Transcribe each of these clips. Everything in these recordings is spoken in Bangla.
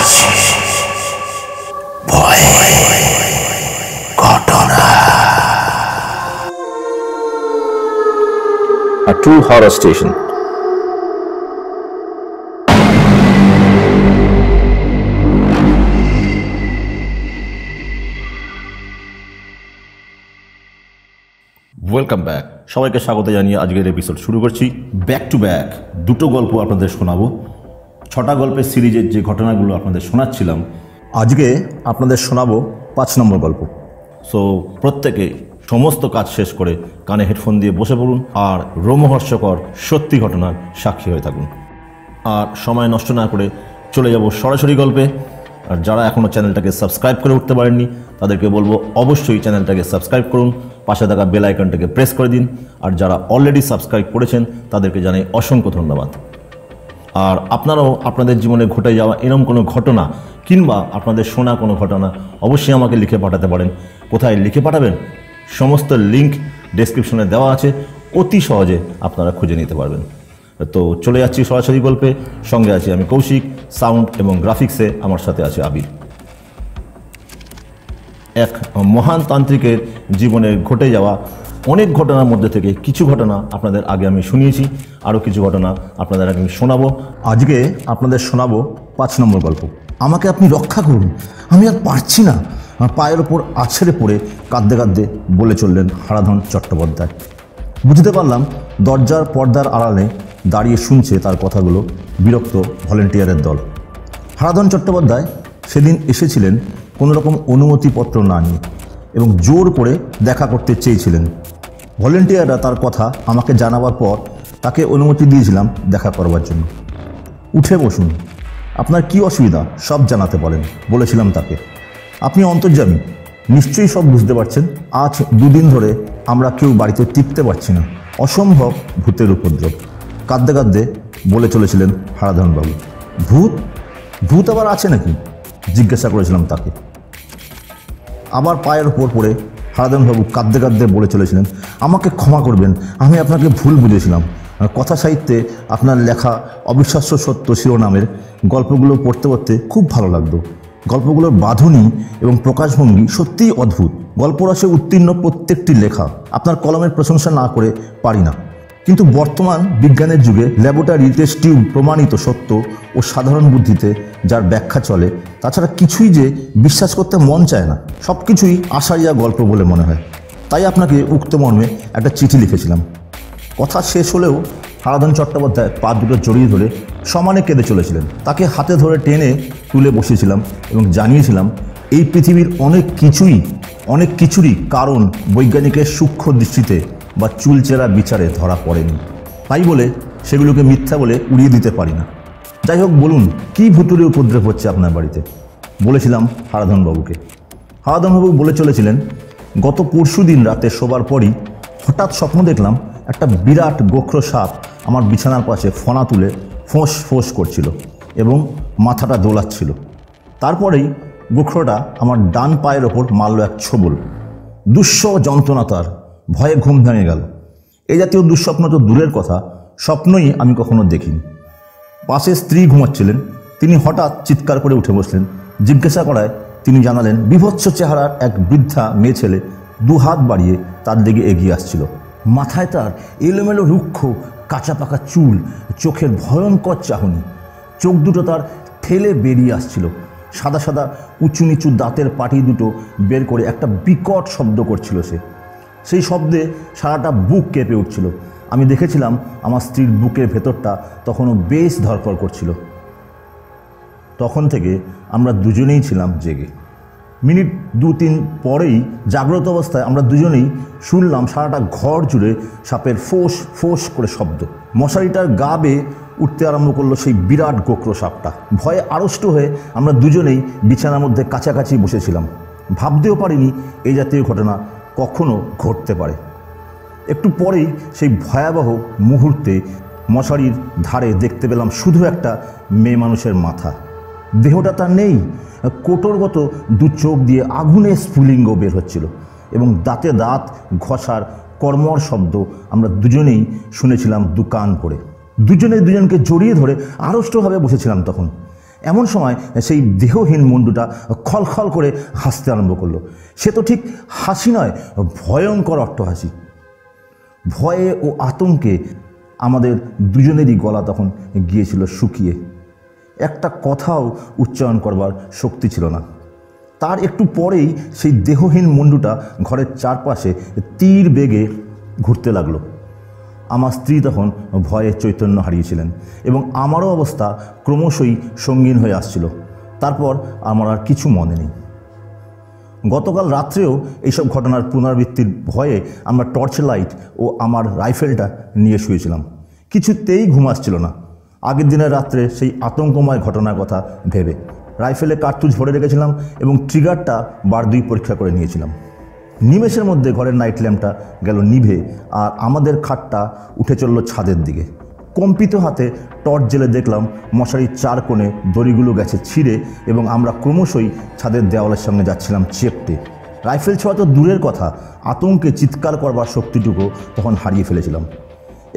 আছে ভয় ঘটনা। A true horror station. Welcome back, সবাইকে স্বাগত জানিয়ে আজকের এপিসোড শুরু করছি। ব্যাক টু ব্যাক দুটো গল্প আপনাদের শোনাবো। 6টা গল্পের সিরিজের যে ঘটনাগুলো আপনাদের শোনাচ্ছিলাম, আজকে আপনাদের শোনাবো 5 নম্বর গল্প। সো প্রত্যেকে সমস্ত কাজ শেষ করে কানে হেডফোন দিয়ে বসে পড়ুন আর রোমহর্ষকর সত্যি ঘটনার সাক্ষী হয়ে থাকুন। আর সময় নষ্ট না করে চলে যাব সরাসরি গল্পে। আর যারা এখনও চ্যানেলটাকে সাবস্ক্রাইব করে উঠতে পারেননি তাদেরকে বলবো অবশ্যই চ্যানেলটাকে সাবস্ক্রাইব করুন, পাশে থাকা বেল আইকনটাকে প্রেস করে দিন। আর যারা অলরেডি সাবস্ক্রাইব করেছেন তাদেরকে জানাই অসংখ্য ধন্যবাদ। আর আপনারাও আপনাদের জীবনে ঘটে যাওয়া এরকম কোনো ঘটনা কিংবা আপনাদের শোনা কোনো ঘটনা অবশ্যই আমাকে লিখে পাঠাতে পারেন। কোথায় লিখে পাঠাবেন সমস্ত লিঙ্ক ডেসক্রিপশনে দেওয়া আছে, অতি সহজে আপনারা খুঁজে নিতে পারবেন। তো চলে যাচ্ছি সরাসরি গল্পে। সঙ্গে আছি আমি কৌশিক, সাউন্ড এবং গ্রাফিক্সে আমার সাথে আছে আবির। এক মহান তান্ত্রিকের জীবনে ঘটে যাওয়া অনেক ঘটনার মধ্যে থেকে কিছু ঘটনা আপনাদের আগে আমি শুনিয়েছি, আরও কিছু ঘটনা আপনাদের আগে আমি শোনাবো। আজকে আপনাদের শোনাবো 5 নম্বর গল্প। আমাকে আপনি রক্ষা করুন, আমি আর পারছি না। আমার পায়ের ওপর আছড়ে পড়ে কাঁদতে কাঁদতে বলে চললেন হারাধন চট্টোপাধ্যায়। বুঝতে পারলাম দরজার পর্দার আড়ালে দাঁড়িয়ে শুনছে তার কথাগুলো বিরক্ত ভলেন্টিয়ারের দল। হারাধন চট্টোপাধ্যায় সেদিন এসেছিলেন কোনো রকম অনুমতিপত্র না নিয়ে এবং জোর করে দেখা করতে চেয়েছিলেন। ভলেন্টিয়াররা তার কথা আমাকে জানাবার পর তাকে অনুমতি দিয়েছিলাম দেখা করবার জন্য। উঠে বসুন, আপনার কি অসুবিধা সব জানাতে পারেন বলেছিলাম তাকে। আপনি অন্তর্যামী, নিশ্চয়ই সব বুঝতে পারছেন। আজ 2 দিন ধরে আমরা কেউ বাড়িতে টিকতে পারছি না, অসম্ভব ভূতের উপদ্রব। কাঁদতে কাঁদতে বলে চলেছিলেন হারাধনবাবু। ভূত? ভূত আবার আছে নাকি জিজ্ঞাসা করেছিলাম তাকে। আবার পায়ের ওপর পড়ে হারাধনবাবু কাঁদতে কাঁদতে বলে চলেছিলেন, আমাকে ক্ষমা করবেন, আমি আপনাকে ভুল বুঝেছিলাম। কথা সাহিত্যে আপনার লেখা অবিশ্বাস্য সত্য শিরোনামের গল্পগুলো পড়তে পড়তে খুব ভালো লাগতো। গল্পগুলোর বাঁধনি এবং প্রকাশভঙ্গি সত্যিই অদ্ভুত। গল্পরসে উত্তীর্ণ প্রত্যেকটি লেখা। আপনার কলমের প্রশংসা না করে পারি না। কিন্তু বর্তমান বিজ্ঞানের যুগে ল্যাবরেটরি টেস্ট টিউব প্রমাণিত সত্য ও সাধারণ বুদ্ধিতে যার ব্যাখ্যা চলে, তাছাড়া কিছুই যে বিশ্বাস করতে মন চায় না। সব কিছুই আশারিয়া গল্প বলে মনে হয়। তাই আপনাকে উক্ত মর্মে একটা চিঠি লিখেছিলাম। কথা শেষ হলেও হারাধন চট্টোপাধ্যায় পা দুটো জড়িয়ে ধরে সমানে কেঁদে চলেছিলেন। তাকে হাতে ধরে টেনে তুলে বসিয়েছিলাম এবং জানিয়েছিলাম এই পৃথিবীর অনেক কিছুরই কারণ বৈজ্ঞানিকের সূক্ষ্ম দৃষ্টিতে বা চুলচেরা বিচারে ধরা পড়েনি। তাই বলে সেগুলোকে মিথ্যা বলে উড়িয়ে দিতে পারি না। যাই হোক, বলুন কী ভুতুড়ে উপদ্রব হচ্ছে আপনার বাড়িতে বলেছিলাম হারাধনবাবুকে। হারাধনবাবু বলে চলেছিলেন, গত পরশুদিন রাতে শোবার পরই হঠাৎ স্বপ্ন দেখলাম একটা বিরাট গোখরো সাপ আমার বিছানার পাশে ফণা তুলে ফোঁস ফোঁস করছিল এবং মাথাটা দোলাচ্ছিল। তারপরেই গোখরোটা আমার ডান পায়ের ওপর মারল এক ছোবল। দুঃসহ যন্ত্রণা, তার ভয়ে ঘুম ভেঙে গেল। এই জাতীয় দুঃস্বপ্ন তো দূরের কথা, স্বপ্নই আমি কখনো দেখিনি। পাশে স্ত্রী ঘুমাচ্ছিলেন, তিনি হঠাৎ চিৎকার করে উঠে বসলেন। জিজ্ঞাসা করায় তিনি জানালেন বিভৎস চেহারার এক বৃদ্ধা মেয়ে ছেলে 2 হাত বাড়িয়ে তার দিকে এগিয়ে আসছিল। মাথায় তার এলোমেলো রুক্ষ কাঁচা পাকা চুল, চোখের ভয়ঙ্কর চাহনি, চোখ দুটো তার ঠেলে বেরিয়ে আসছিল। সাদা সাদা উঁচু নিচু দাঁতের পাটি দুটো বের করে একটা বিকট শব্দ করছিল সে। সেই শব্দে সারাটা বুক কেঁপে উঠছিল। আমি দেখেছিলাম আমার স্ত্রীর বুকের ভেতরটা তখনও বেশ ধড়ফড় করছিল। তখন থেকে আমরা দুজনেই ছিলাম জেগে। মিনিট 2-3 পরেই জাগ্রত অবস্থায় আমরা দুজনেই শুনলাম সারাটা ঘর জুড়ে সাপের ফোঁস ফোঁস করে শব্দ। মশারিটার গা বেয়ে উঠতে আরম্ভ করলো সেই বিরাট গোখরো সাপটা। ভয়ে আড়ষ্ট হয়ে আমরা দুজনেই বিছানার মধ্যে কাছাকাছি বসেছিলাম। ভাবতেও পারিনি এই জাতীয় ঘটনা কখনো ঘটতে পারে। একটু পরেই সেই ভয়াবহ মুহূর্তে মশারির ধারে দেখতে পেলাম শুধু একটা মেয়ে মানুষের মাথা। দেহটা তার নেই, কোটরগত 2 চোখ দিয়ে আগুনে স্ফুলিঙ্গ বের হচ্ছিল এবং দাঁতে দাঁত ঘষার কর্মর শব্দ আমরা দুজনেই শুনেছিলাম 2 কান করে। দুজনে দুজনকে জড়িয়ে ধরে আড়ষ্টভাবে বসেছিলাম তখন। এমন সময় সেই দেহহীন মুন্ডুটা খলখল করে হাসতে আরম্ভ করলো। সে তো ঠিক হাসি নয়, ভয়ঙ্কর অট্টহাসি। ভয়ে ও আতঙ্কে আমাদের দুজনেরই গলা তখন গিয়েছিল শুকিয়ে, একটা কথাও উচ্চারণ করবার শক্তি ছিল না। তার একটু পরেই সেই দেহহীন মুন্ডুটা ঘরের চারপাশে তীর বেগে ঘুরতে লাগলো। আমার স্ত্রী তখন ভয়ে চৈতন্য হারিয়েছিলেন এবং আমারও অবস্থা ক্রমশই সঙ্গীন হয়ে আসছিল। তারপর আমার আর কিছু মনে নেই। গতকাল রাত্রেও এইসব ঘটনার পুনরাবৃত্তির ভয়ে আমরা টর্চ লাইট ও আমার রাইফেলটা নিয়ে শুয়েছিলাম। কিছুতেই ঘুম আসছিল না আগের দিনের রাত্রে সেই আতঙ্কময় ঘটনার কথা ভেবে। রাইফেলে কার্তুজ ভরে রেখেছিলাম এবং ট্রিগারটা বার 2 পরীক্ষা করে নিয়েছিলাম। নিমেষের মধ্যে ঘরের নাইট ল্যাম্পটা গেল নিভে আর আমাদের খাটটা উঠে চলল ছাদের দিকে। কম্পিত হাতে টর্চ জেলে দেখলাম মশারির 4 কোণে দড়িগুলো গেছে ছিঁড়ে এবং আমরা ক্রমশই ছাদের দেওয়ালের সঙ্গে যাচ্ছিলাম চেপটে। রাইফেল ছোঁয়া তো দূরের কথা, আতঙ্কে চিৎকার করবার শক্তিটুকু তখন হারিয়ে ফেলেছিলাম।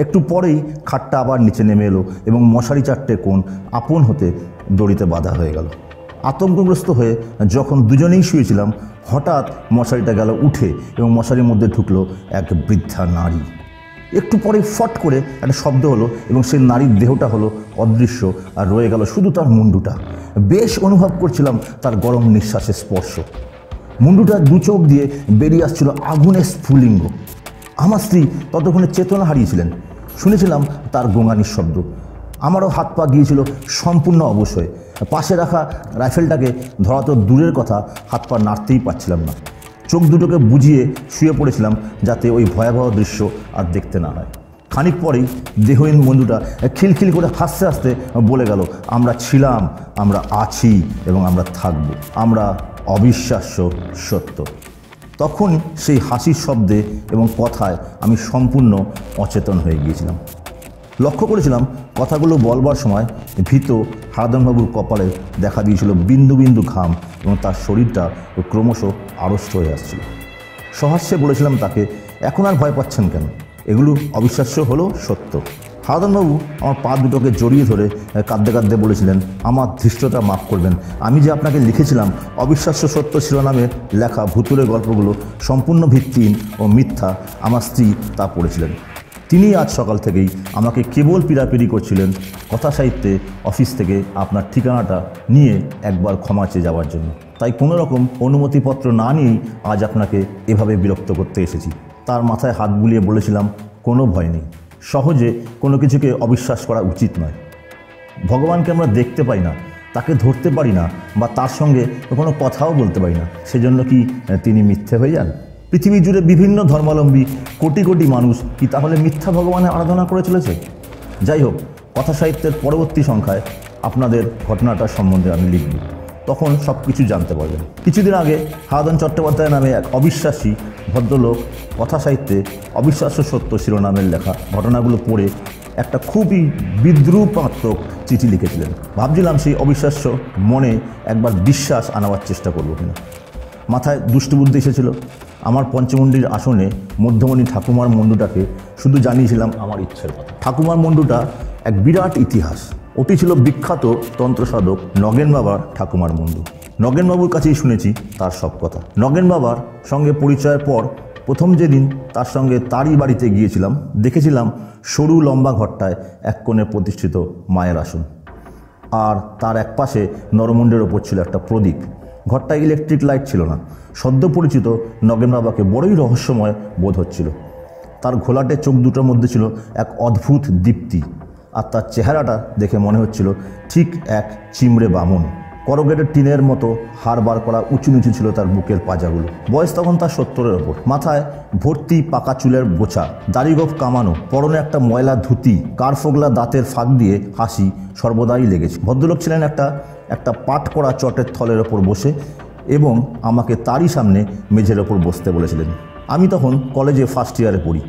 একটু পরেই খাটটা আবার নিচে নেমে এলো এবং মশারি 4টে কোণ আপন হতে দড়িতে বাঁধা হয়ে গেল। আতঙ্কগ্রস্ত হয়ে যখন দুজনেই শুয়েছিলাম, হঠাৎ মশারিটা গেল উঠে এবং মশারির মধ্যে ঢুকলো এক বৃদ্ধা নারী। একটু পরে ফট করে একটা শব্দ হলো এবং সেই নারীর দেহটা হলো অদৃশ্য আর রয়ে গেল শুধু তার মুন্ডুটা। বেশ অনুভব করছিলাম তার গরম নিঃশ্বাসের স্পর্শ। মুন্ডুটা 2 চোখ দিয়ে বেরিয়ে আসছিল আগুনের স্ফুলিঙ্গ। আমার স্ত্রী ততক্ষণে চেতনা হারিয়েছিলেন। শুনেছিলাম তার গোঙানির শব্দ। আমারও হাত পা গিয়েছিল সম্পূর্ণ অবশ্যই। পাশে রাখা রাইফেলটাকে ধরা তো দূরের কথা, হাত পা নাড়তেই পারছিলাম না। চোখ দুটোকে বুজিয়ে শুয়ে পড়েছিলাম যাতে ওই ভয়াবহ দৃশ্য আর দেখতে না হয়। খানিক পরেই দেহহীন বন্ধুটা খিলখিল করে হাসতে হাসতে বলে গেল, আমরা ছিলাম, আমরা আছি এবং আমরা থাকব, আমরা অবিশ্বাস্য সত্য। তখন সেই হাসির শব্দে এবং কথায় আমি সম্পূর্ণ অচেতন হয়ে গিয়েছিলাম। লক্ষ্য করেছিলাম কথাগুলো বলবার সময় ভীত হারাধনবাবুর কপালে দেখা দিয়েছিল বিন্দু বিন্দু ঘাম এবং তার শরীরটা ক্রমশ আড়ষ্ট হয়ে আসছিল। সহাস্যে বলেছিলাম তাকে, এখন আর ভয় পাচ্ছেন কেন? এগুলো অবিশ্বাস্য হলেও সত্য। হারাধনবাবু আমার পা দুটোকে জড়িয়ে ধরে কাঁদতে কাঁদতে বলেছিলেন, আমার ধৃষ্টতা মাফ করবেন। আমি যে আপনাকে লিখেছিলাম অবিশ্বাস্য সত্য শিরোনামে লেখা ভুতুড়ে গল্পগুলো সম্পূর্ণ ভিত্তিহীন ও মিথ্যা, আমার স্ত্রী তা পড়েছিলেন। তিনি আজ সকাল থেকেই আমাকে কেবল পীড়াপিড়ি করছিলেন কথা সাহিত্যে অফিস থেকে আপনার ঠিকানাটা নিয়ে একবার ক্ষমা চেয়ে যাওয়ার জন্য। তাই কোনো রকম অনুমতিপত্র না নিয়েই আজ আপনাকে এভাবে বিরক্ত করতে এসেছি। তার মাথায় হাত বুলিয়ে বলেছিলাম, কোনো ভয় নেই, সহজে কোনো কিছুকে অবিশ্বাস করা উচিত নয়। ভগবানকে আমরা দেখতে পাই না, তাকে ধরতে পারি না বা তার সঙ্গে কোনো কথাও বলতে পারি না, সেজন্য কি তিনি মিথ্যে হয়ে যান? পৃথিবী জুড়ে বিভিন্ন ধর্মাবলম্বী কোটি কোটি মানুষ কি তাহলে মিথ্যা ভগবানের আরাধনা করে চলেছে? যাই হোক, কথা সাহিত্যের পরবর্তী সংখ্যায় আপনাদের ঘটনাটার সম্বন্ধে আমি লিখব, তখন সব কিছু জানতে পারবেন। কিছুদিন আগে হারাধন চট্টোপাধ্যায় নামে এক অবিশ্বাসী ভদ্রলোক কথা সাহিত্যে অবিশ্বাস্য সত্য শিরোনামের লেখা ঘটনাগুলো পড়ে একটা খুবই বিদ্রূপাত্মক চিঠি লিখেছিলেন। ভাবছিলাম সেই অবিশ্বাস্য মনে একবার বিশ্বাস আনাবার চেষ্টা করব কিনা। মাথায় দুষ্টবুদ্ধি এসেছিল। আমার পঞ্চমুণ্ডির আসনে মধ্যমণি ঠাকুমার মুন্ডুটাকে শুধু জানিয়েছিলাম আমার ইচ্ছের কথা। ঠাকুমার মুন্ডুটা এক বিরাট ইতিহাস। ওটি ছিল বিখ্যাত তন্ত্রসাধক নগেন বাবার ঠাকুমার মুন্ডু। নগেন বাবুর কাছেই শুনেছি তার সব কথা। নগেন বাবার সঙ্গে পরিচয়ের পর প্রথম যেদিন তার সঙ্গে তারই বাড়িতে গিয়েছিলাম, দেখেছিলাম সরু লম্বা ঘরটায় এক কোণে প্রতিষ্ঠিত মায়ের আসন, আর তার এক পাশে নরমুণ্ডের ওপর ছিল একটা প্রদীপ। ঘরটায় ইলেকট্রিক লাইট ছিল না। সদ্য পরিচিত নগেন বাবাকে বড়ই রহস্যময় বোধ হচ্ছিল। তার ঘোলাটে চোখ দুটোর মধ্যে ছিল এক অদ্ভুত দীপ্তি, আর তার চেহারাটা দেখে মনে হচ্ছিল ঠিক এক চিমড়ে বামন। করগেটের টিনের মতো হাড় বার করা উঁচু নিচু ছিল তার বুকের পাজাগুলো। বয়স তখন তার 70-এর ওপর। মাথায় ভর্তি পাকা চুলের বোঁচা, দাড়িগোঁফ কামানো, পরনে একটা ময়লা ধুতি, কারফোগলা দাঁতের ফাঁক দিয়ে হাসি সর্বদাই লেগেছে। ভদ্রলোক ছিলেন একটা পাট করা চটের থলের ওপর বসে এবং আমাকে তারই সামনে মেঝের ওপর বসতে বলেছিলেন। আমি তখন কলেজে ফার্স্ট ইয়ারে পড়ি।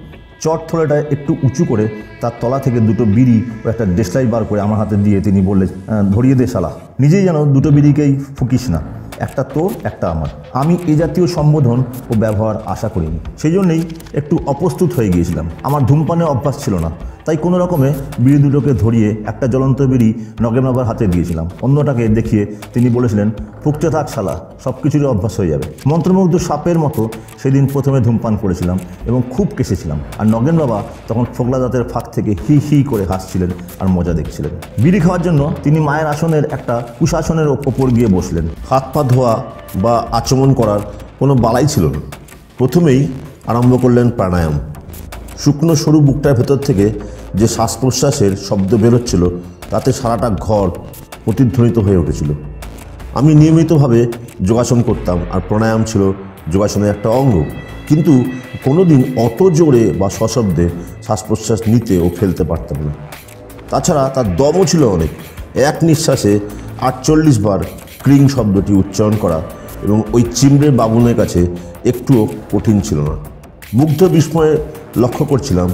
চট থলেটা একটু উঁচু করে তার তলা থেকে 2টো বিড়ি ও একটা দেশলাই বার করে আমার হাতে দিয়ে তিনি বললেন, ধরিয়ে দে শালা। নিজেই যেন 2টো বিড়িকেই ফুকিস না, একটা তোর একটা আমার। আমি এ জাতীয় সম্বোধন ও ব্যবহার আশা করিনি, সেই জন্যেই একটু অপ্রস্তুত হয়ে গিয়েছিলাম। আমার ধূমপানের অভ্যাস ছিল না, তাই কোনো রকমে বিড়ি দুটোকে ধরিয়ে একটা জ্বলন্ত বিড়ি নগেন বাবার হাতে দিয়েছিলাম। অন্যটাকে দেখিয়ে তিনি বলেছিলেন, ফুকতে থাক শালা, সব কিছুরই অভ্যাস হয়ে যাবে। মন্ত্রমুগ্ধ সাপের মতো সেদিন প্রথমে ধূমপান করেছিলাম এবং খুব কেসেছিলাম। আর নগেন বাবা তখন ফোগলা দাঁতের ফাঁক থেকে হি হি করে হাসছিলেন আর মজা দেখছিলেন। বিড়ি খাওয়ার জন্য তিনি মায়ের আসনের একটা কুশাসনের ওপর গিয়ে বসলেন। হাত পা ধোয়া বা আচমন করার কোনো বালাই ছিল না। প্রথমেই আরম্ভ করলেন প্রাণায়াম। শুকনো সরু বুকটার ভেতর থেকে যে শ্বাস প্রশ্বাসের শব্দ বেরোচ্ছিল তাতে সারাটা ঘর প্রতিধ্বনিত হয়ে উঠেছিল। আমি নিয়মিতভাবে যোগাসন করতাম আর প্রাণায়াম ছিল যোগাসনের একটা অঙ্গ, কিন্তু কোনোদিন অত জোরে বা সশব্দে শ্বাস প্রশ্বাস নিতে ও ফেলতে পারতাম না। তাছাড়া তার দমও ছিল অনেক। এক নিঃশ্বাসে 48 বার ক্রিং শব্দটি উচ্চারণ করা এবং ওই চিমড়ের বাবুনের কাছে একটুও কঠিন ছিল না। মুগ্ধ বিস্ময়ে লক্ষ্য করছিলাম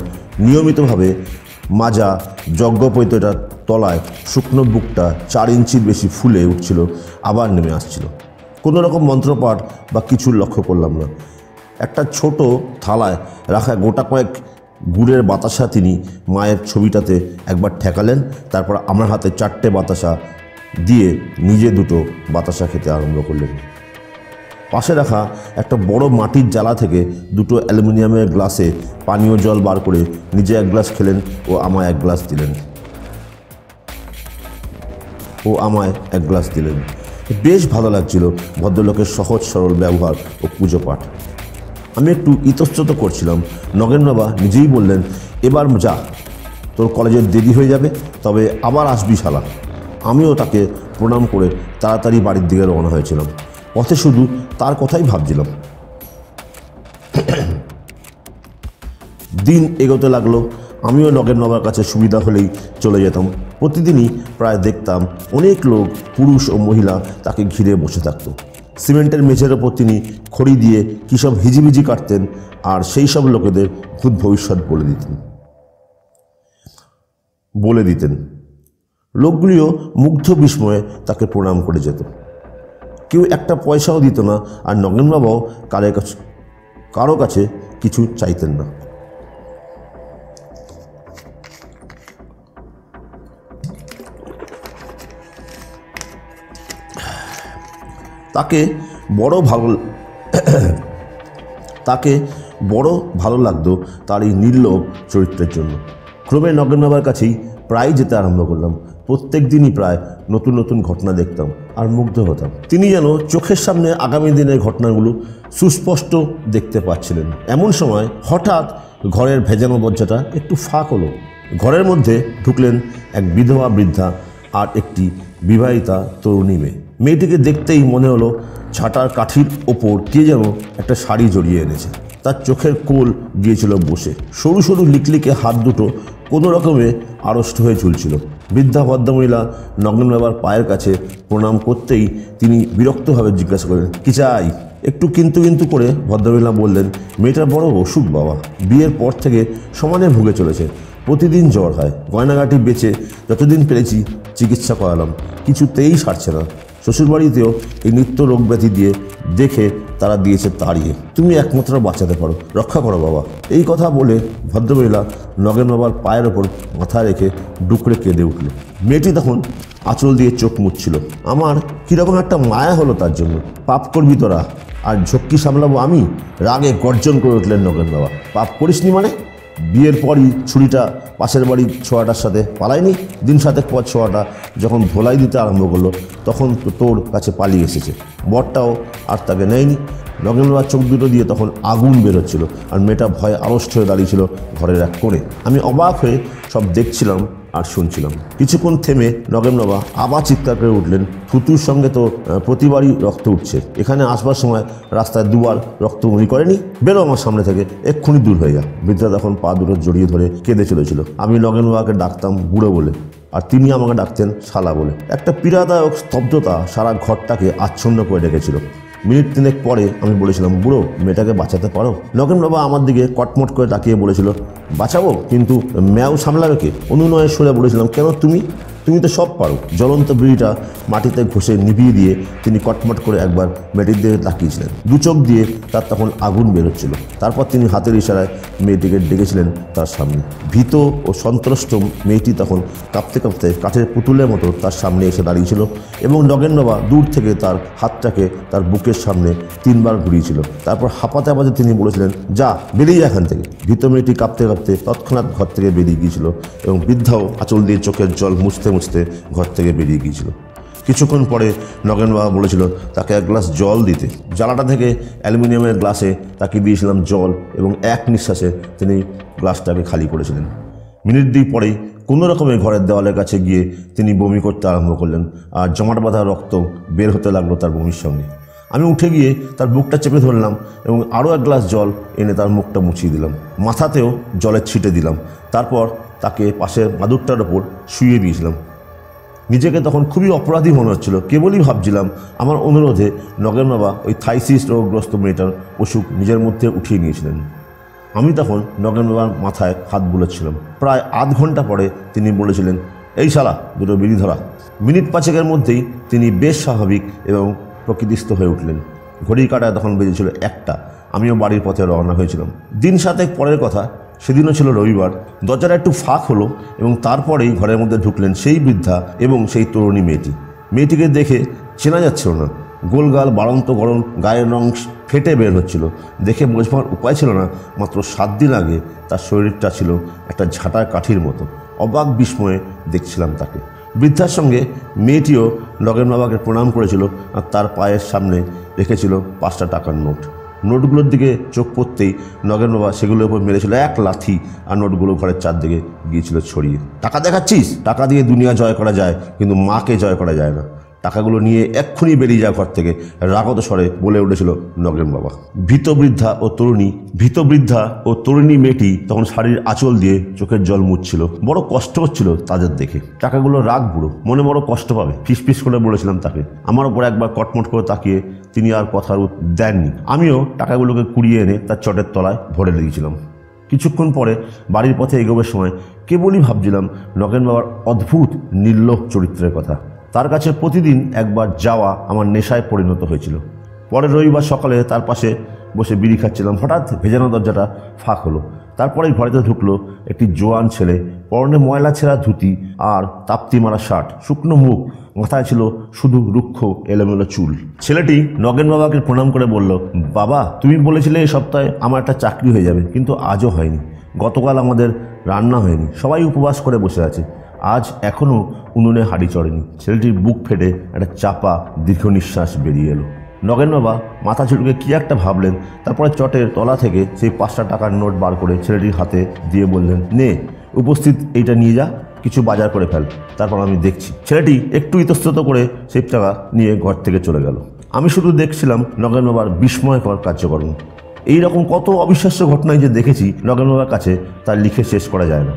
নিয়মিতভাবে মাজা যজ্ঞপৈতটার তলায় শুকনো বুকটা 4 ইঞ্চির বেশি ফুলে উঠছিল, আবার নেমে আসছিল। কোনো রকম মন্ত্রপাঠ বা কিছু লক্ষ্য করলাম না। একটা ছোট থালায় রাখা গোটা কয়েক গুড়ের বাতাসা তিনি মায়ের ছবিটাতে একবার ঠেকালেন, তারপর আমার হাতে 4টে বাতাসা দিয়ে নিজে দুটো বাতাসা খেতে আরম্ভ করলেন। পাশে রাখা একটা বড় মাটির জালা থেকে দুটো অ্যালুমিনিয়ামের গ্লাসে পানীয় জল বার করে নিজে 1 গ্লাস খেলেন ও আমায় 1 গ্লাস দিলেন। বেশ ভালো লাগছিল ভদ্রলোকের সহজ সরল ব্যবহার ও পুজো পাঠ। আমি একটু ইতস্তত করছিলাম। নগেন বাবা নিজেই বললেন, এবার যা, তোর কলেজের দেরি হয়ে যাবে, তবে আবার আসবি শালা। আমিও তাকে প্রণাম করে তাড়াতাড়ি বাড়ির দিকে রওনা হয়েছিলাম। পথে শুধু তার কথাই ভাবছিলাম। দিন এগোতে লাগলো। আমিও নগেন বাবার কাছে সুবিধা হলেই চলে যেতাম। প্রতিদিনই প্রায় দেখতাম অনেক লোক, পুরুষ ও মহিলা তাকে ঘিরে বসে থাকত। সিমেন্টের মেঝের ওপর তিনি খড়ি দিয়ে কী সব হিজিবিজি কাটতেন আর সেই সব লোকেদের ভূত ভবিষ্যৎ বলে দিতেন। লোকগুলিও মুগ্ধ বিস্ময়ে তাকে প্রণাম করে যেত। কেউ একটা পয়সাও দিত না, আর নগেন বাবাও কারো কাছে কিছু চাইতেন না। তাকে বড় ভালো লাগতো তার এই নির্লোভ চরিত্রের জন্য। ক্রমে নগেন বাবার কাছেই প্রায় যেতে আরম্ভ করলাম। প্রত্যেক দিনই প্রায় নতুন নতুন ঘটনা দেখতাম আর মুগ্ধ হতাম। তিনি যেন চোখের সামনে আগামী দিনের ঘটনাগুলো সুস্পষ্ট দেখতে পাচ্ছিলেন। এমন সময় হঠাৎ ঘরের ভেজানো দরজাটা একটু ফাঁক হলো। ঘরের মধ্যে ঢুকলেন এক বিধবা বৃদ্ধা আর একটি বিবাহিতা তরুণী মেয়ে। মেয়েটিকে দেখতেই মনে হলো ছাটার কাঠির ওপর কে যেন একটা শাড়ি জড়িয়ে এনেছে। তার চোখের কোল গিয়েছিল বসে। সরু সরু লিকলিকে হাত দুটো কোনো রকমে আড়ষ্ট হয়ে ঝুলছিল। বৃদ্ধা ভদ্রমহিলা নগেন বাবার পায়ের কাছে প্রণাম করতেই তিনি বিরক্তভাবে জিজ্ঞাসা করলেন, কি চাই? একটু কিন্তু করে ভদ্রমহিলা বললেন, মেয়েটার বড় অসুখ বাবা, বিয়ের পর থেকে সমানে ভুগে চলেছে, প্রতিদিন জ্বর হয়, গয়নাগাটি বেচে যতদিন পেরেছি চিকিৎসা করালাম, কিছুতেই সারছে না। শ্বশুরবাড়িতেও এই নিত্য রোগ ব্যাধি দিয়ে দেখে তারা দিয়েছে তাড়িয়ে। তুমি একমাত্র বাঁচাতে পারো, রক্ষা করো বাবা। এই কথা বলে ভদ্রমহিলা নগেন বাবার পায়ের ওপর মাথা রেখে ডুকরে কেঁদে উঠল। মেয়েটি তখন আঁচল দিয়ে চোখ মুছছিল। আমার কীরকম একটা মায়া হলো তার জন্য। পাপ করবি তোরা, আর ঝক্কি সামলাবো আমি? রাগে গর্জন করে উঠলেন নগেন বাবা। পাপ করিসনি মানে? বিয়ের পরই ছুরিটা পাশের বাড়ির ছোঁয়াটার সাথে পালায়নি? দিন 7 পর ছোঁয়াটা যখন ধোলাই দিতে আরম্ভ করলো তখন তো তোর কাছে পালিয়ে এসেছে। বরটাও আর তাকে নেয়নি। নগেন বাবার চোখ দুটো দিয়ে তখন আগুন বেরোচ্ছিল, আর মেয়েটা ভয়ে আড়ষ্ট হয়ে দাঁড়িয়েছিল ঘরের এক কোণে। আমি অবাক হয়ে সব দেখছিলাম আর শুনছিলাম। কিছুক্ষণ থেমে নগেন বাবা আবার চিৎকার করে উঠলেন, থুতুর সঙ্গে তো প্রতিবারই রক্ত উঠছে। এখানে আসবার সময় রাস্তায় 2 বার রক্ত বমি করেনি? বেরো আমার সামনে থেকে, এক্ষুনি দূর হয়ে যা। বৃদ্ধা তখন পা দুটো জড়িয়ে ধরে কেঁদে চলেছিল। আমি নগেন বাবাকে ডাকতাম বুড়ো বলে, আর তিনি আমাকে ডাকতেন শালা বলে। একটা পীড়াদায়ক স্তব্ধতা সারা ঘরটাকে আচ্ছন্ন করে রেখেছিল। মিনিট 3 পরে আমি বলেছিলাম, বুড়ো, মেয়েটাকে বাঁচাতে পারো? নগেন বাবা আমার দিকে কটমট করে তাকিয়ে বলেছিল, বাঁচাবো, কিন্তু ম্যাও সামলাবে কে? অনুনয়ের সুরে বলেছিলাম, কেন? তুমি তো সব পারো। জ্বলন্ত বিড়িটা মাটিতে ঘষে নিভিয়ে দিয়ে তিনি কটমট করে একবার মেয়েটির দিকে তাকিয়েছিলেন। দু চোখ দিয়ে তার তখন আগুন বেরোচ্ছিল। তারপর তিনি হাতের ইশারায় মেয়েটিকে ডেকেছিলেন তার সামনে। ভীত ও সন্ত্রস্ত মেয়েটি তখন কাঁপতে কাঁপতে কাঠের পুতুলের মতো তার সামনে এসে দাঁড়িয়েছিল এবং নগেন বাবা দূর থেকে তার হাতটাকে তার বুকের সামনে 3 বার ঘুরিয়েছিল। তারপর হাঁপাতে হাঁপাতে তিনি বলেছিলেন, যা বেরিয়ে যা এখান থেকে। ভীত মেয়েটি কাঁপতে কাঁপতে তৎক্ষণাৎ ঘর থেকে বেরিয়ে গিয়েছিল এবং বৃদ্ধাও আঁচল দিয়ে চোখের জল মুছতে মুছতে ঘর থেকে বেরিয়ে গিয়েছিল। কিছুক্ষণ পরে নগেন বাবা বলেছিল তাকে এক গ্লাস জল দিতে। জ্বালাটা থেকে অ্যালুমিনিয়ামের গ্লাসে তাকে দিয়েছিলাম জল এবং এক নিঃশ্বাসে তিনি গ্লাসটাকে খালি করেছিলেন। মিনিট 2 পরেই কোনো রকমের ঘরের দেওয়ালের কাছে গিয়ে তিনি বমি করতে আরম্ভ করলেন আর জমাট বাঁধা রক্ত বের হতে লাগলো তার বমির সঙ্গে। আমি উঠে গিয়ে তার বুকটা চেপে ধরলাম এবং আরও এক গ্লাস জল এনে তার মুখটা মুছিয়ে দিলাম। মাথাতেও জলের ছিটে দিলাম। তারপর তাকে পাশের মাদুরটার ওপর শুইয়ে দিয়েছিলাম। নিজেকে তখন খুবই অপরাধী মনে হচ্ছিল। কেবলই ভাবছিলাম আমার অনুরোধে নগেন বাবা ওই থাইসিস রোগগ্রস্ত মেয়েটার অসুখ নিজের মধ্যে উঠিয়ে নিয়েছিলেন। আমি তখন নগেন বাবার মাথায় হাত বুলাচ্ছিলাম। প্রায় আধ ঘন্টা পরে তিনি বলেছিলেন, এই শালা, দুটো বিড়ি ধরা। মিনিট 5 মধ্যেই তিনি বেশ স্বাভাবিক এবং প্রকৃতিস্থ হয়ে উঠলেন। ঘড়ির কাঁটায় তখন বেজেছিল 1টা। আমিও বাড়ির পথে রওনা হয়েছিলাম। দিন 7 পরের কথা, সেদিনও ছিল রবিবার। দরজাটা একটু ফাঁক হলো এবং তারপরেই ঘরের মধ্যে ঢুকলেন সেই বৃদ্ধা এবং সেই তরুণী মেয়েটি। মেয়েটিকে দেখে চেনা যাচ্ছিল না। গোলগাল, বাড়ন্ত গরম, গায়ের রং ফেটে বের হচ্ছিল। দেখে বোঝবার উপায় ছিল না মাত্র 7 দিন আগে তার শরীরটা ছিল একটা ঝাঁটার কাঠির মতো। অবাক বিস্ময়ে দেখছিলাম তাকে। বৃদ্ধার সঙ্গে মেয়েটিও নগেন বাবাকে প্রণাম করেছিল আর তার পায়ের সামনে রেখেছিল 5টা টাকার নোট। নোটগুলোর দিকে চোখ পড়তেই নগেন বাবা সেগুলোর উপর মেরেছিল এক লাথি আর নোটগুলো ঘরের চারদিকে গিয়েছিল ছড়িয়ে। টাকা দেখাচ্ছিস? টাকা দিয়ে দুনিয়া জয় করা যায়, কিন্তু মাকে জয় করা যায় না। টাকাগুলো নিয়ে এক্ষুনি বেরিয়ে যাওয়ার ঘর থেকে রাগত স্বরে বলে উঠেছিল নগেন বাবা। ভীত বৃদ্ধা ও তরুণী মেয়েটি তখন শাড়ির আঁচল দিয়ে চোখের জল মুছছিল। বড় কষ্ট হচ্ছিল তাদের দেখে। টাকাগুলো রাগ বুড়ো, মনে বড় কষ্ট পাবে, ফিসফিস করে বলেছিলাম তাকে। আমার উপর একবার কটমট করে তাকিয়ে তিনি আর কথার দেননি। আমিও টাকাগুলোকে কুড়িয়ে এনে তার চটের তলায় ভরে দিয়েছিলাম। কিছুক্ষণ পরে বাড়ির পথে এগোবার সময় কেবলই ভাবছিলাম নগেন বাবার অদ্ভুত নির্লোভ চরিত্রের কথা। তার কাছে প্রতিদিন একবার যাওয়া আমার নেশায় পরিণত হয়েছিল। পরের রবিবার সকালে তার পাশে বসে বিড়ি খাচ্ছিলাম। হঠাৎ ভেজানো দরজাটা ফাঁক হলো। তারপরেই ঘরেতে ঢুকলো একটি জোয়ান ছেলে, পরনে ময়লা ছেঁড়া ধুতি আর তাপ্তি মারা শার্ট, শুকনো মুখ, মাথায় ছিল শুধু রুক্ষ এলোমেলো চুল। ছেলেটি নগেন বাবাকে প্রণাম করে বলল, বাবা, তুমি বলেছিলে এই সপ্তাহে আমার একটা চাকরি হয়ে যাবে, কিন্তু আজও হয়নি। গতকাল আমাদের রান্না হয়নি, সবাই উপবাস করে বসে আছে। আজ এখনও উনুনে হাঁড়ি চড়েনি। ছেলেটির বুক ফেটে একটা চাপা দীর্ঘ নিঃশ্বাস বেরিয়ে এলো। নগেন বাবা মাথা ঝুঁকে কি একটা ভাবলেন। তারপরে চটের তলা থেকে সেই 5টা টাকার নোট বার করে ছেলেটির হাতে দিয়ে বললেন, নে, উপস্থিত এইটা নিয়ে যা, কিছু বাজার করে ফেল, তারপর আমি দেখছি। ছেলেটি একটু ইতস্তত করে সেই টাকা নিয়ে ঘর থেকে চলে গেল। আমি শুধু দেখছিলাম নগেন বাবার বিস্ময়কর কার্যকর্ম। এইরকম কত অবিশ্বাস্য ঘটনায় যে দেখেছি নগেন বাবার কাছে তা লিখে শেষ করা যায় না।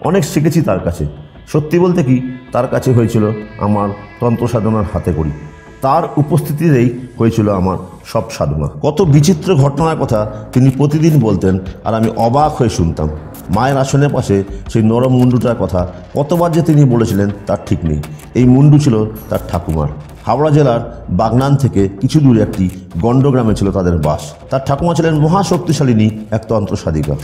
অনেক শিখেছি তার কাছে। সত্যি বলতে কি, তার কাছে হয়েছিল আমার তন্ত্র সাধনার হাতে করি। তার উপস্থিতিতেই হয়েছিল আমার সব সাধনা। কত বিচিত্র ঘটনার কথা তিনি প্রতিদিন বলতেন আর আমি অবাক হয়ে শুনতাম। মায়ের আসনের পাশে সেই নরম মুন্ডুটার কথা কতবার যে তিনি বলেছিলেন তার ঠিক নেই। এই মুন্ডু ছিল তার ঠাকুমার। হাওড়া জেলার বাগনান থেকে কিছু দূরে একটি গণ্ডগ্রামে ছিল তাদের বাস। তার ঠাকুমা ছিলেন মহাশক্তিশালিনী এক তন্ত্র সাধিকা।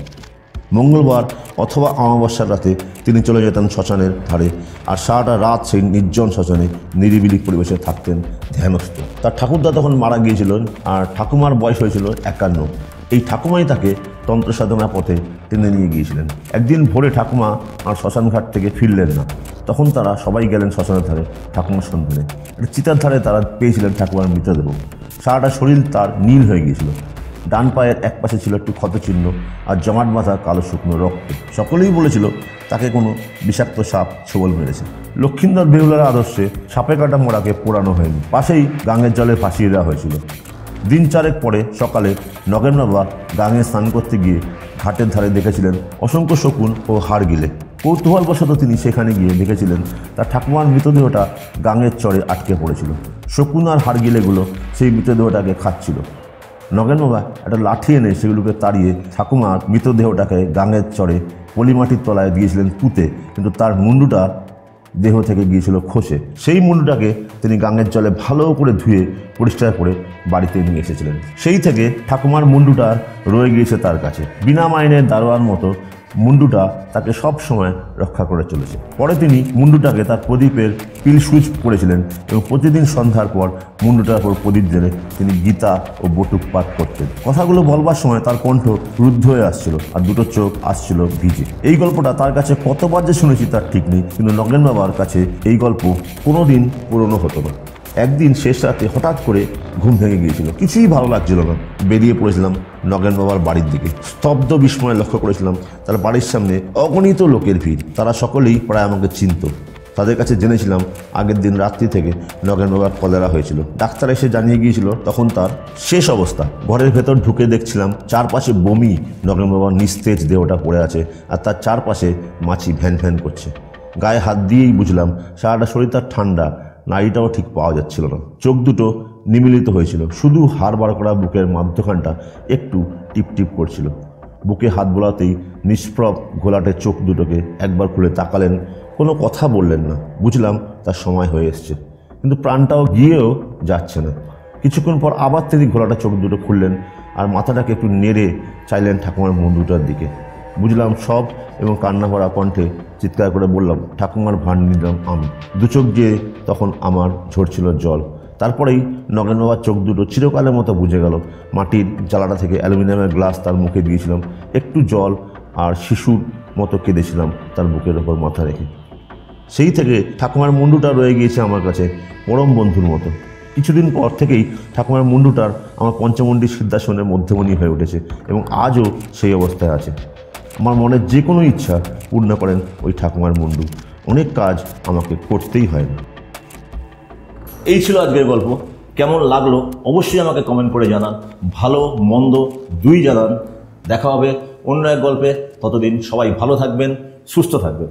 মঙ্গলবার অথবা অমাবস্যার রাতে তিনি চলে যেতেন শ্মশানের ধারে আর সারাটা রাত সেই নির্জন শ্মশানে নিরিবিলি পরিবেশে থাকতেন ধ্যানস্থ। তার ঠাকুরদা তখন মারা গিয়েছিলেন আর ঠাকুমার বয়স হয়েছিল 51। এই ঠাকুমাই তাকে তন্ত্র সাধনার পথে টেনে নিয়ে গিয়েছিলেন। একদিন ভোরে ঠাকুমা আর শ্মশানঘাট থেকে ফিরলেন না। তখন তারা সবাই গেলেন শ্মশানের ধারে ঠাকুমার সন্ধানে। একটা চিতার ধারে তারা পেয়েছিলেন ঠাকুমার মৃতদেহ। সারাটা শরীর তার নীল হয়ে গিয়েছিল। ডান পায়ের এক পাশে ছিল একটু ক্ষতচিহ্ন আর জমাট বাঁধা কালো শুকনো রক্ত। সকলেই বলেছিল তাকে কোনো বিষাক্ত সাপ ছোবল মেরেছে। লক্ষ্মীন্দর বেহুলার আদর্শে সাপে কাটা মোড়াকে পোড়ানো হয়নি, পাশেই গাঙের জলে ভাসিয়ে দেওয়া হয়েছিল। দিন 4 পরে সকালে নগেন বাবা গাঙে স্নান করতে গিয়ে ঘাটের ধারে দেখেছিলেন অসংখ্য শকুন ও হাড় গিলে। কৌতূহলবশত তিনি সেখানে গিয়ে দেখেছিলেন তার ঠাকুমার মৃতদেহটা গাঙের চরে আটকে পড়েছিল। শকুন আর হাড় গিলেগুলো সেই মৃতদেহটাকে খাচ্ছিল। নগেন বাবা একটা লাঠি এনে সেগুলোকে তাড়িয়ে ঠাকুমার মৃতদেহটাকে গাঙের চরে পলিমাটির তলায় দিয়েছিলেন পুঁতে, কিন্তু তার মুন্ডুটা দেহ থেকে গিয়েছিল খসে। সেই মুন্ডুটাকে তিনি গাঙের জলে ভালো করে ধুয়ে পরিষ্কার করে বাড়িতে নিয়ে এসেছিলেন। সেই থেকে ঠাকুমার মুন্ডুটা রয়ে গিয়েছে তার কাছে। বিনা মাইনের দারোয়ার মতো মুন্ডুটা তাকে সব সময় রক্ষা করে চলেছে। পরে তিনি মুন্ডুটাকে তার প্রদীপের পিল সুইচ করেছিলেন এবং প্রতিদিন সন্ধ্যার পর মুন্ডুটার উপর প্রদীপ জেলে তিনি গীতা ও বটুক পাঠ করতেন। কথাগুলো বলবার সময় তার কণ্ঠ রুদ্ধ হয়ে আসছিল আর দুটো চোখ আসছিল ভিজে। এই গল্পটা তার কাছে কতবার যে শুনেছি তার ঠিক নেই, কিন্তু নগেন বাবার কাছে এই গল্প কোনোদিন পুরনো হতো না। একদিন শেষ রাতে হঠাৎ করে ঘুম ভেঙে গিয়েছিল, কিছুই ভালো লাগছিল না। বেরিয়ে পড়েছিলাম নগেন বাবার বাড়ির দিকে। স্তব্ধ বিস্ময়ে লক্ষ্য করেছিলাম তার বাড়ির সামনে অগণিত লোকের ভিড়। তারা সকলেই প্রায় আমাকে চিনত। তাদের কাছে জেনেছিলাম আগের দিন রাত্রি থেকে নগেন বাবার কলেরা হয়েছিল। ডাক্তার এসে জানিয়ে গিয়েছিল তখন তার শেষ অবস্থা। ঘরের ভেতর ঢুকে দেখছিলাম চারপাশে বমি, নগেন বাবার নিস্তেজ দেহটা পড়ে আছে আর তার চারপাশে মাছি ভ্যান ভ্যান করছে। গায়ে হাত দিয়েই বুঝলাম সারাটা শরীর তার ঠান্ডা, নাড়িটাও ঠিক পাওয়া যাচ্ছিল না। চোখ দুটো নিমিলিত হয়েছিল, শুধু হাড় বার করা বুকের মধ্যখানটা একটু টিপ টিপ করছিল। বুকে হাত বোলাতেই নিষ্প্রভ ঘোলাটে চোখ দুটোকে একবার খুলে তাকালেন, কোনো কথা বললেন না। বুঝলাম তার সময় হয়ে এসছে, কিন্তু প্রাণটাও গিয়েও যাচ্ছে না। কিছুক্ষণ পর আবার তিনি ঘোলাটা চোখ দুটো খুললেন আর মাথাটাকে একটু নেড়ে চাইলেন ঠাকুমার মুন্ডুটার দিকে। বুঝলাম সব এবং কান্না ভরা কণ্ঠে চিৎকার করে বললাম, ঠাকুমার ভার নিলাম আমি। দু চোখ দিয়ে তখন আমার ঝরছিল জল। তারপরেই নগেন বাবার চোখ দুটো চিরকালের মতো বুঝে গেল। মাটির জ্বালাটা থেকে অ্যালুমিনিয়ামের গ্লাস তার মুখে দিয়েছিলাম, একটু জল আর শিশুর মতো কেঁদেছিলাম তার বুকের ওপর মাথা রেখে। সেই থেকে ঠাকুমার মুন্ডুটা রয়ে গিয়েছে আমার কাছে পরম বন্ধুর মতো। কিছুদিন পর থেকেই ঠাকুমার মুন্ডুটার আমার পঞ্চমন্ডি সিদ্ধাসনের মধ্যমণি হয়ে উঠেছে এবং আজও সেই অবস্থায় আছে। আমার মনের যে কোনো ইচ্ছা পূর্ণ করেন ওই ঠাকুমার মুন্ডু। অনেক কাজ আমাকে করতেই হয় না। এই ছিল আজকের গল্প। কেমন লাগলো অবশ্যই আমাকে কমেন্ট করে জানান। ভালো মন্দ দুই জানান। দেখা হবে অন্য এক গল্পে। ততদিন সবাই ভালো থাকবেন, সুস্থ থাকবেন।